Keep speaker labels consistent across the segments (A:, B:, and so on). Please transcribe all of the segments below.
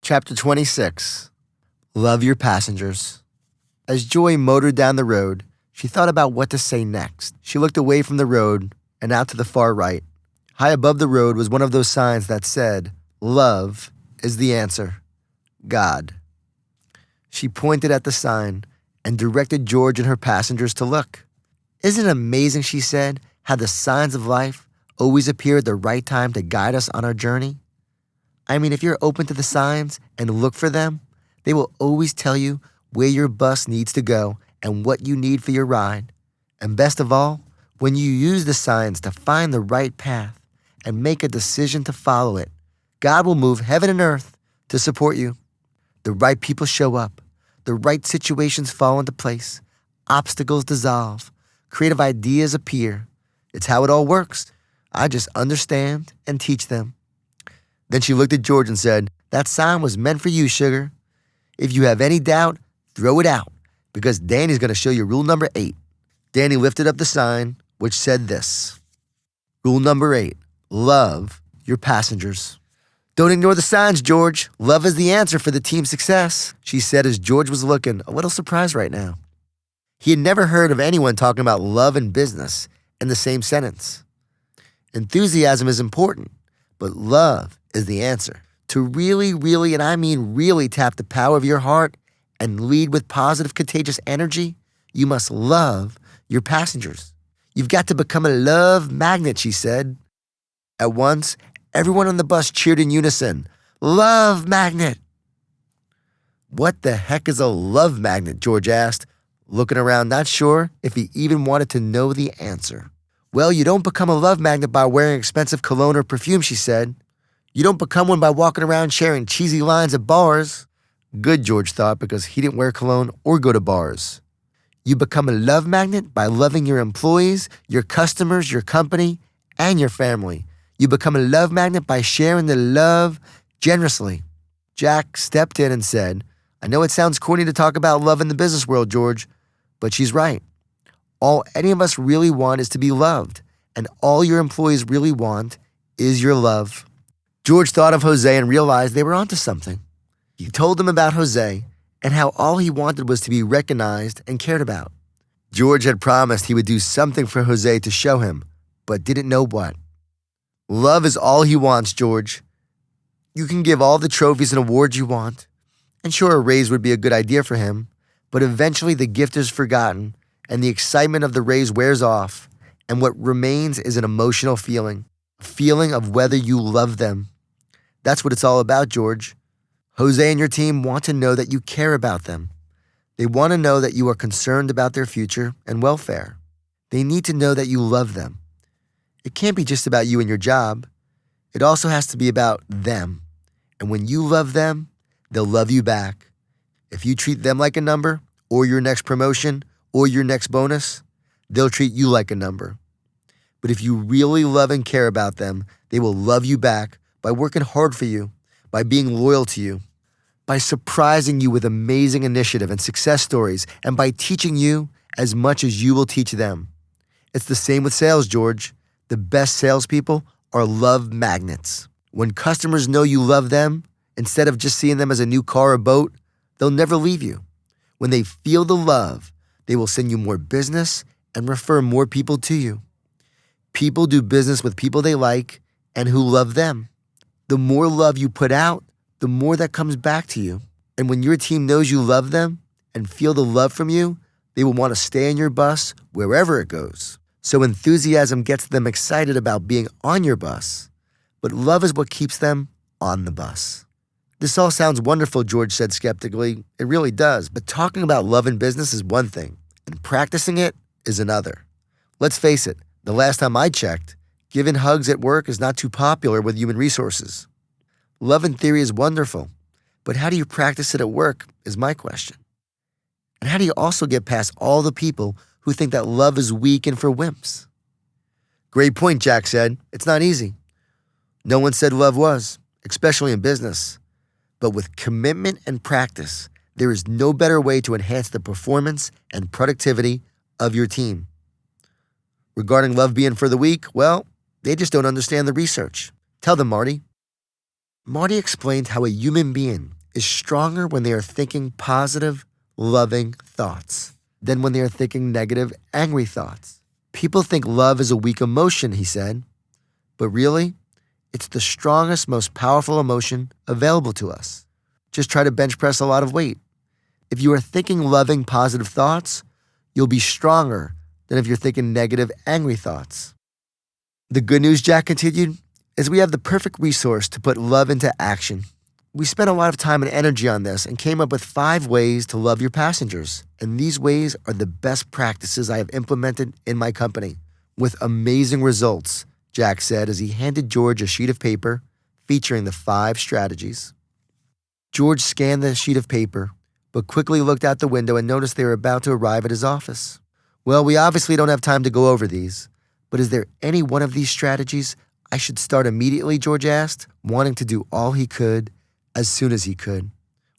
A: Chapter 26. Love your passengers. As Joy motored down the road, she thought about what to say next. She looked away from the road and out to the far right. High above the road was one of those signs that said, "Love is the answer. God." She pointed at the sign and directed George and her passengers to look. "Isn't it amazing," she said, "how the signs of life always appear at the right time to guide us on our journey? I mean, if you're open to the signs and look for them, they will always tell you where your bus needs to go and what you need for your ride. And best of all, when you use the signs to find the right path and make a decision to follow it, God will move heaven and earth to support you. The right people show up. The right situations fall into place. Obstacles dissolve. Creative ideas appear. It's how it all works. I just understand and teach them." Then she looked at George and said, "That sign was meant for you, sugar. If you have any doubt, throw it out, because Danny's going to show you rule number 8. Danny lifted up the sign, which said this: "Rule number 8, love your passengers." "Don't ignore the signs, George. Love is the answer for the team's success," she said as George was looking a little surprised right now. He had never heard of anyone talking about love and business in the same sentence. Enthusiasm is important, but love is the answer. To really, and I mean really tap the power of your heart and lead with positive, contagious energy, you must love your passengers. "You've got to become a love magnet," she said. At once, everyone on the bus cheered in unison, "Love magnet!" "What the heck is a love magnet?" George asked, looking around not sure if he even wanted to know the answer. "Well, you don't become a love magnet by wearing expensive cologne or perfume," she said. "You don't become one by walking around sharing cheesy lines at bars." Good, George thought, because he didn't wear cologne or go to bars. "You become a love magnet by loving your employees, your customers, your company, and your family. You become a love magnet by sharing the love generously." Jack stepped in and said, "I know it sounds corny to talk about love in the business world, George, but she's right. All any of us really want is to be loved, and all your employees really want is your love." George thought of Jose and realized they were onto something. He told them about Jose and how all he wanted was to be recognized and cared about. George had promised he would do something for Jose to show him, but didn't know what. Love is all he wants, George. You can give all the trophies and awards you want, and sure, a raise would be a good idea for him, but eventually the gift is forgotten and the excitement of the raise wears off, and what remains is an emotional feeling, a feeling of whether you love them. That's what it's all about, George. Jose and your team want to know that you care about them. They want to know that you are concerned about their future and welfare. They need to know that you love them. It can't be just about you and your job. It also has to be about them. And when you love them, they'll love you back. If you treat them like a number, or your next promotion, or your next bonus, they'll treat you like a number. But if you really love and care about them, they will love you back by working hard for you, by being loyal to you, by surprising you with amazing initiative and success stories, and by teaching you as much as you will teach them. It's the same with sales, George. The best salespeople are love magnets. When customers know you love them, instead of just seeing them as a new car or boat, they'll never leave you. When they feel the love, they will send you more business and refer more people to you. People do business with people they like and who love them. The more love you put out, the more that comes back to you. And when your team knows you love them and feel the love from you, they will want to stay in your bus wherever it goes. So enthusiasm gets them excited about being on your bus, but love is what keeps them on the bus. "This all sounds wonderful," George said skeptically. "It really does, but talking about love in business is one thing, and practicing it is another. Let's face it, the last time I checked, giving hugs at work is not too popular with human resources. Love in theory is wonderful, but how do you practice it at work is my question. And how do you also get past all the people who think that love is weak and for wimps?" "Great point," Jack said. "It's not easy. No one said love was, especially in business. But with commitment and practice, there is no better way to enhance the performance and productivity of your team." Regarding love being for the weak, well, they just don't understand the research. Tell them, Marty. Marty explained how a human being is stronger when they are thinking positive, loving thoughts than when they are thinking negative, angry thoughts. People think love is a weak emotion, he said, but really, it's the strongest, most powerful emotion available to us. Just try to bench press a lot of weight. If you are thinking loving, positive thoughts, you'll be stronger than if you're thinking negative, angry thoughts. The good news, Jack continued, is we have the perfect resource to put love into action. We spent a lot of time and energy on this and came up with 5 ways to love your passengers. And these ways are the best practices I have implemented in my company, with amazing results, Jack said as he handed George a sheet of paper featuring the 5 strategies. George scanned the sheet of paper, but quickly looked out the window and noticed they were about to arrive at his office. Well, we obviously don't have time to go over these, but is there any one of these strategies I should start immediately, George asked, wanting to do all he could as soon as he could.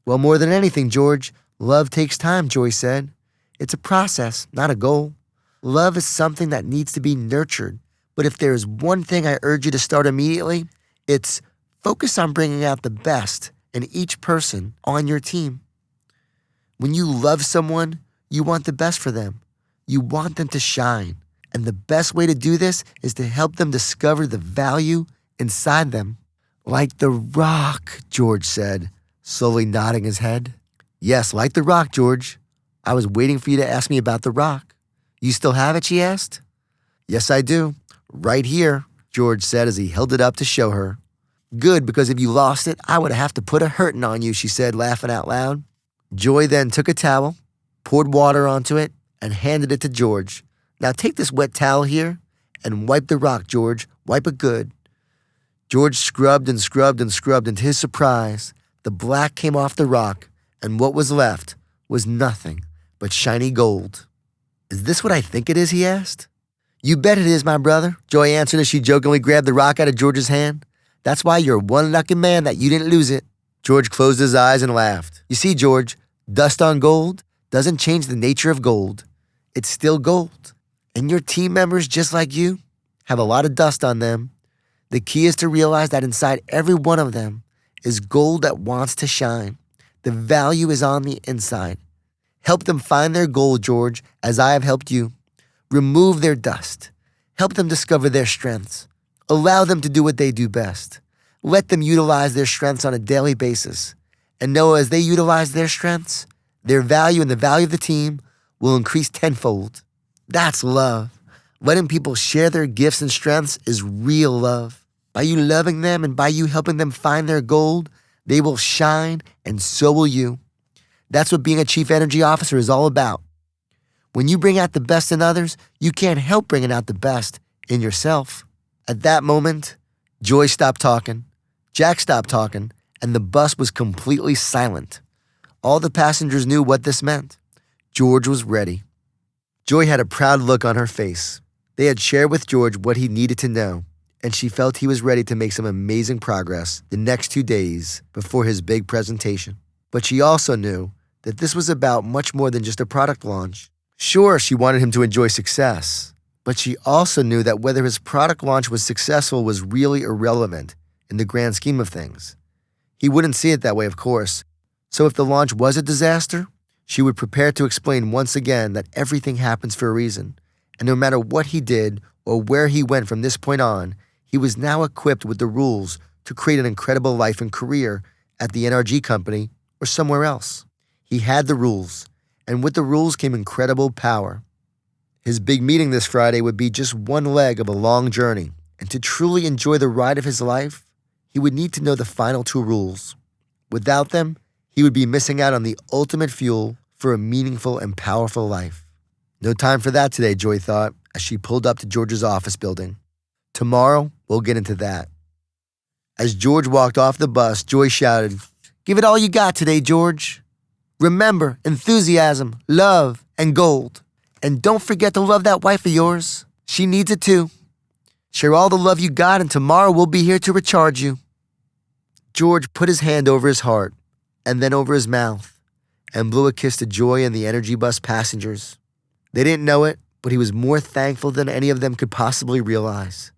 A: Well, more than anything, George, love takes time, Joy said. It's a process, not a goal. Love is something that needs to be nurtured. But if there is one thing I urge you to start immediately, it's focus on bringing out the best in each person on your team. When you love someone, you want the best for them. You want them to shine. And the best way to do this is to help them discover the value inside them. Like the rock, George said, slowly nodding his head. Yes, like the rock, George. I was waiting for you to ask me about the rock. You still have it, she asked. Yes, I do. Right here, George said as he held it up to show her. Good, because if you lost it, I would have to put a hurting on you, she said, laughing out loud. Joy then took a towel, poured water onto it, and handed it to George. Now take this wet towel here and wipe the rock, George. Wipe it good. George scrubbed and scrubbed and scrubbed, and to his surprise, the black came off the rock, and what was left was nothing but shiny gold. Is this what I think it is, he asked. You bet it is, my brother, Joy answered as she jokingly grabbed the rock out of George's hand. That's why you're one lucky man that you didn't lose it. George closed his eyes and laughed. You see, George, dust on gold doesn't change the nature of gold. It's still gold. And your team members, just like you, have a lot of dust on them. The key is to realize that inside every one of them is gold that wants to shine. The value is on the inside. Help them find their gold, George, as I have helped you. Remove their dust. Help them discover their strengths. Allow them to do what they do best. Let them utilize their strengths on a daily basis. And know as they utilize their strengths, their value and the value of the team will increase tenfold. That's love. Letting people share their gifts and strengths is real love. By you loving them and by you helping them find their gold, they will shine and so will you. That's what being a chief energy officer is all about. When you bring out the best in others, you can't help bringing out the best in yourself. At that moment, Joy stopped talking, Jack stopped talking, and the bus was completely silent. All the passengers knew what this meant. George was ready. Joy had a proud look on her face. They had shared with George what he needed to know, and she felt he was ready to make some amazing progress the next 2 days before his big presentation. But she also knew that this was about much more than just a product launch. Sure, she wanted him to enjoy success, but she also knew that whether his product launch was successful was really irrelevant in the grand scheme of things. He wouldn't see it that way, of course. So if the launch was a disaster, she would prepare to explain once again that everything happens for a reason, and no matter what he did or where he went from this point on, he was now equipped with the rules to create an incredible life and career at the NRG company or somewhere else. He had the rules, and with the rules came incredible power. His big meeting this Friday would be just one leg of a long journey, and to truly enjoy the ride of his life, he would need to know the final 2 rules. Without them, he would be missing out on the ultimate fuel for a meaningful and powerful life. No time for that today, Joy thought, as she pulled up to George's office building. Tomorrow, we'll get into that. As George walked off the bus, Joy shouted, "Give it all you got today, George. Remember, enthusiasm, love, and gold. And don't forget to love that wife of yours. She needs it too. Share all the love you got, and tomorrow we'll be here to recharge you." George put his hand over his heart and then over his mouth and blew a kiss to Joy and the energy bus passengers. They didn't know it, but he was more thankful than any of them could possibly realize.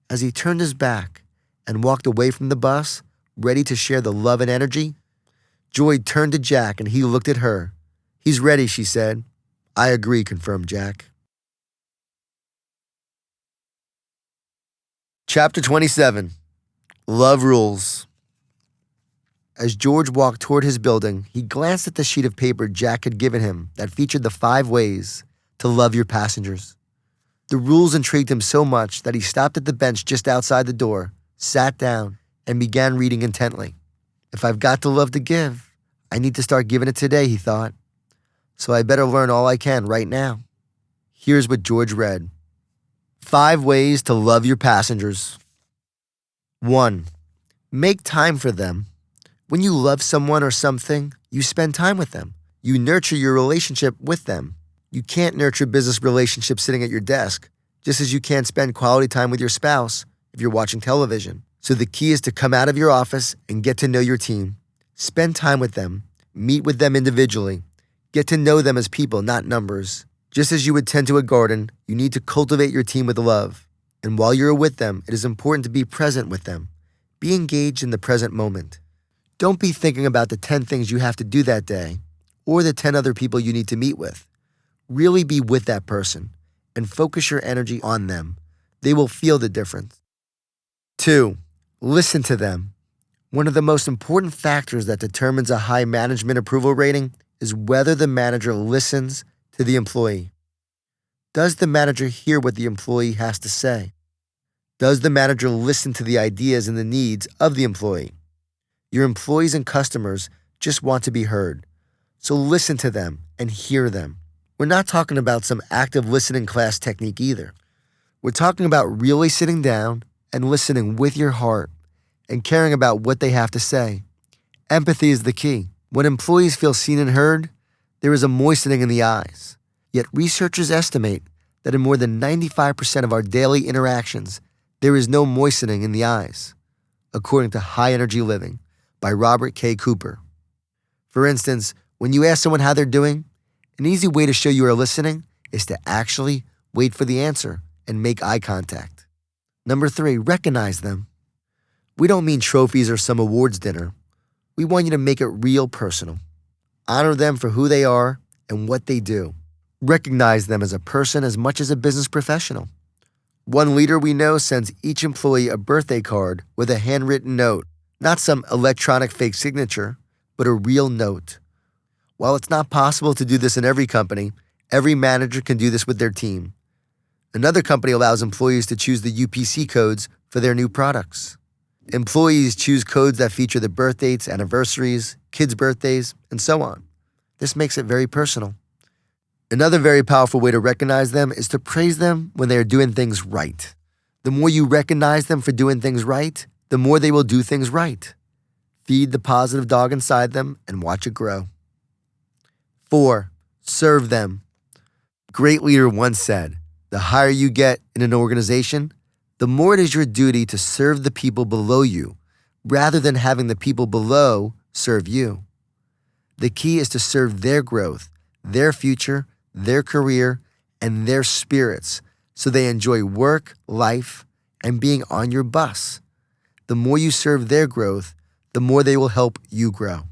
A: As he turned his back and walked away from the bus, ready to share the love and energy, Joy turned to Jack and he looked at her. "He's ready," she said. "I agree," confirmed Jack. Chapter 27. Love Rules. As George walked toward his building, he glanced at the sheet of paper Jack had given him that featured the 5 ways to love your passengers. The rules intrigued him so much that he stopped at the bench just outside the door, sat down, and began reading intently. If I've got the love to give, I need to start giving it today, he thought. So I better learn all I can right now. Here's what George read. 5 ways to love your passengers. 1. Make time for them. When you love someone or something, you spend time with them. You nurture your relationship with them. You can't nurture business relationships sitting at your desk, just as you can't spend quality time with your spouse if you're watching television. So the key is to come out of your office and get to know your team. Spend time with them. Meet with them individually. Get to know them as people, not numbers. Just as you would tend to a garden, you need to cultivate your team with love. And while you're with them, it is important to be present with them. Be engaged in the present moment. Don't be thinking about the 10 things you have to do that day or the 10 other people you need to meet with. Really be with that person and focus your energy on them. They will feel the difference. 2. Listen to them. One of the most important factors that determines a high management approval rating is whether the manager listens to the employee. Does the manager hear what the employee has to say? Does the manager listen to the ideas and the needs of the employee? Your employees and customers just want to be heard. So listen to them and hear them. We're not talking about some active listening class technique either. We're talking about really sitting down and listening with your heart and caring about what they have to say. Empathy is the key. When employees feel seen and heard, there is a moistening in the eyes. Yet researchers estimate that in more than 95% of our daily interactions, there is no moistening in the eyes, according to High Energy Living by Robert K. Cooper. For instance, when you ask someone how they're doing, an easy way to show you are listening is to actually wait for the answer and make eye contact. Number 3, recognize them. We don't mean trophies or some awards dinner. We want you to make it real personal. Honor them for who they are and what they do. Recognize them as a person as much as a business professional. One leader we know sends each employee a birthday card with a handwritten note, not some electronic fake signature, but a real note. While it's not possible to do this in every company, every manager can do this with their team. Another company allows employees to choose the UPC codes for their new products. Employees choose codes that feature the birth dates, anniversaries, kids' birthdays, and so on. This makes it very personal. Another very powerful way to recognize them is to praise them when they are doing things right. The more you recognize them for doing things right, the more they will do things right. Feed the positive dog inside them and watch it grow. 4. Serve them. A great leader once said, the higher you get in an organization, the more it is your duty to serve the people below you, rather than having the people below serve you. The key is to serve their growth, their future, their career, and their spirits, so they enjoy work, life, and being on your bus. The more you serve their growth, the more they will help you grow.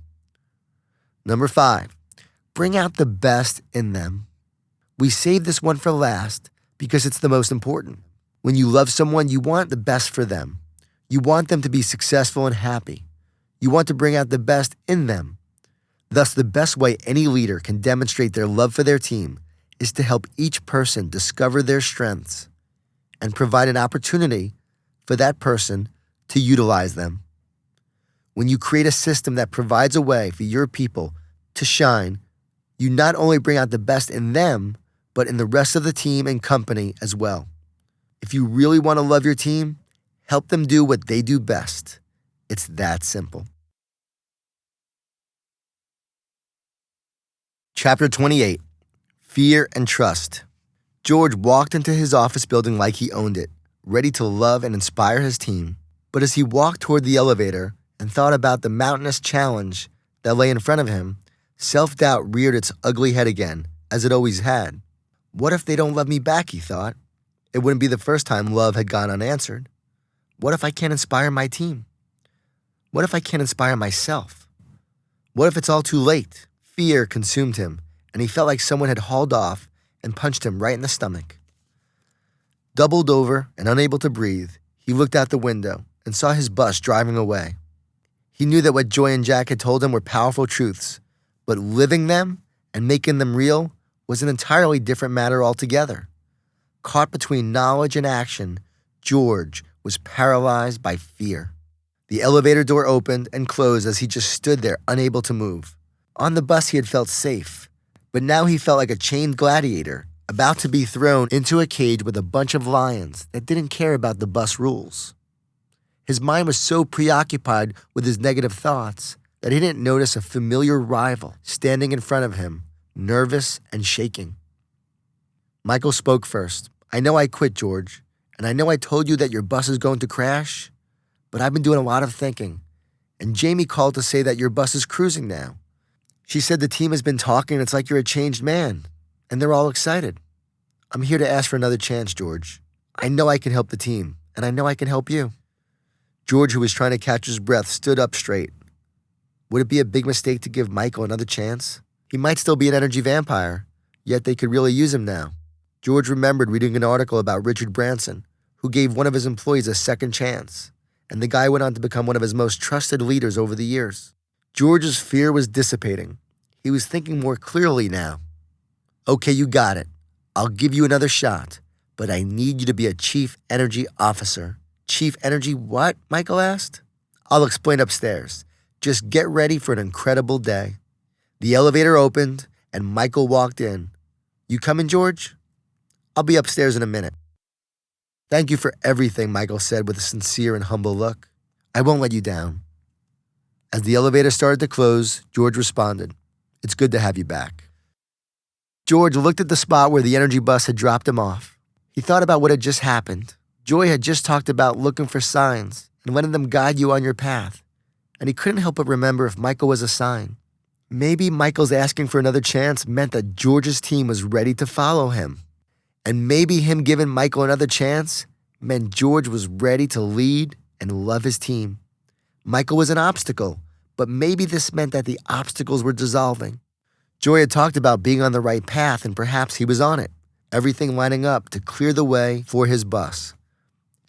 A: Number 5, bring out the best in them. We save this one for last because it's the most important. When you love someone, you want the best for them. You want them to be successful and happy. You want to bring out the best in them. Thus, the best way any leader can demonstrate their love for their team is to help each person discover their strengths and provide an opportunity for that person to utilize them. When you create a system that provides a way for your people to shine, you not only bring out the best in them, but in the rest of the team and company as well. If you really want to love your team, help them do what they do best. It's that simple. Chapter 28. Fear and Trust. George walked into his office building like he owned it, ready to love and inspire his team. But as he walked toward the elevator and thought about the mountainous challenge that lay in front of him, self-doubt reared its ugly head again, as it always had. What if they don't love me back, he thought. It wouldn't be the first time love had gone unanswered. What if I can't inspire my team? What if I can't inspire myself? What if it's all too late? Fear consumed him, and he felt like someone had hauled off and punched him right in the stomach. Doubled over and unable to breathe, he looked out the window and saw his bus driving away. He knew that what Joy and Jack had told him were powerful truths, but living them and making them real was an entirely different matter altogether. Caught between knowledge and action, George was paralyzed by fear. The elevator door opened and closed as he just stood there, unable to move. On the bus, he had felt safe, but now he felt like a chained gladiator, about to be thrown into a cage with a bunch of lions that didn't care about the bus rules. His mind was so preoccupied with his negative thoughts that he didn't notice a familiar rival standing in front of him, nervous and shaking. Michael spoke first. "I know I quit, George, and I know I told you that your bus is going to crash, but I've been doing a lot of thinking, and Jamie called to say that your bus is cruising now. She said the team has been talking and it's like you're a changed man, and they're all excited. I'm here to ask for another chance, George. I know I can help the team, and I know I can help you." George, who was trying to catch his breath, stood up straight. Would it be a big mistake to give Michael another chance? He might still be an energy vampire, yet they could really use him now. George remembered reading an article about Richard Branson, who gave one of his employees a second chance, and the guy went on to become one of his most trusted leaders over the years. George's fear was dissipating. He was thinking more clearly now. "Okay, you got it. I'll give you another shot, but I need you to be a chief energy officer." "Chief energy what?" Michael asked. "I'll explain upstairs. Just get ready for an incredible day." The elevator opened, and Michael walked in. "You coming, George?" "I'll be upstairs in a minute." "Thank you for everything," Michael said with a sincere and humble look. "I won't let you down." As the elevator started to close, George responded, "It's good to have you back." George looked at the spot where the energy bus had dropped him off. He thought about what had just happened. Joy had just talked about looking for signs and letting them guide you on your path, and he couldn't help but remember if Michael was a sign. Maybe Michael's asking for another chance meant that George's team was ready to follow him. And maybe him giving Michael another chance meant George was ready to lead and love his team. Michael was an obstacle, but maybe this meant that the obstacles were dissolving. Joy had talked about being on the right path, and perhaps he was on it, everything lining up to clear the way for his bus.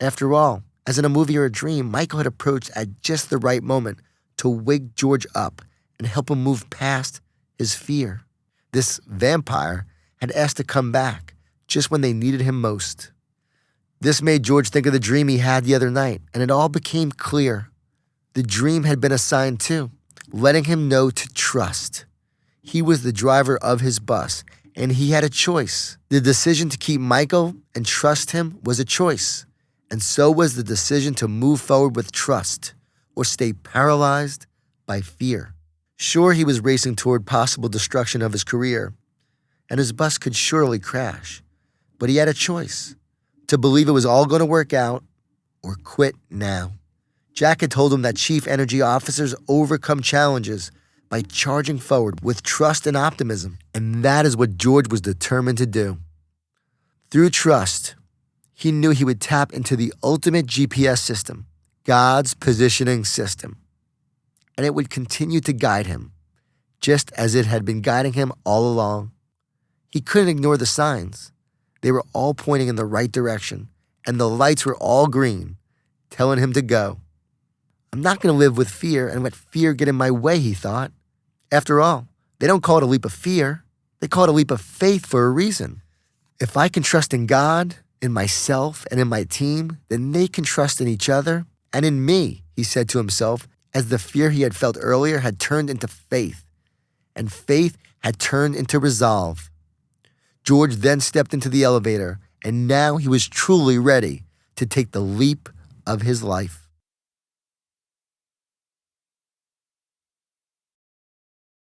A: After all, as in a movie or a dream, Michael had approached at just the right moment to wake George up and help him move past his fear. This vampire had asked to come back just when they needed him most. This made George think of the dream he had the other night, and it all became clear. The dream had been a sign too, letting him know to trust. He was the driver of his bus, and he had a choice. The decision to keep Michael and trust him was a choice, and so was the decision to move forward with trust or stay paralyzed by fear. Sure, he was racing toward possible destruction of his career, and his bus could surely crash, but he had a choice, to believe it was all going to work out or quit now. Jack had told him that chief energy officers overcome challenges by charging forward with trust and optimism, and that is what George was determined to do. Through trust, he knew he would tap into the ultimate GPS system, God's positioning system, and it would continue to guide him, just as it had been guiding him all along. He couldn't ignore the signs. They were all pointing in the right direction, and the lights were all green, telling him to go. I'm not going to live with fear and let fear get in my way, he thought. After all, they don't call it a leap of fear. They call it a leap of faith for a reason. If I can trust in God, in myself, and in my team, then they can trust in each other and in me, he said to himself, as the fear he had felt earlier had turned into faith, and faith had turned into resolve. George then stepped into the elevator, and now he was truly ready to take the leap of his life.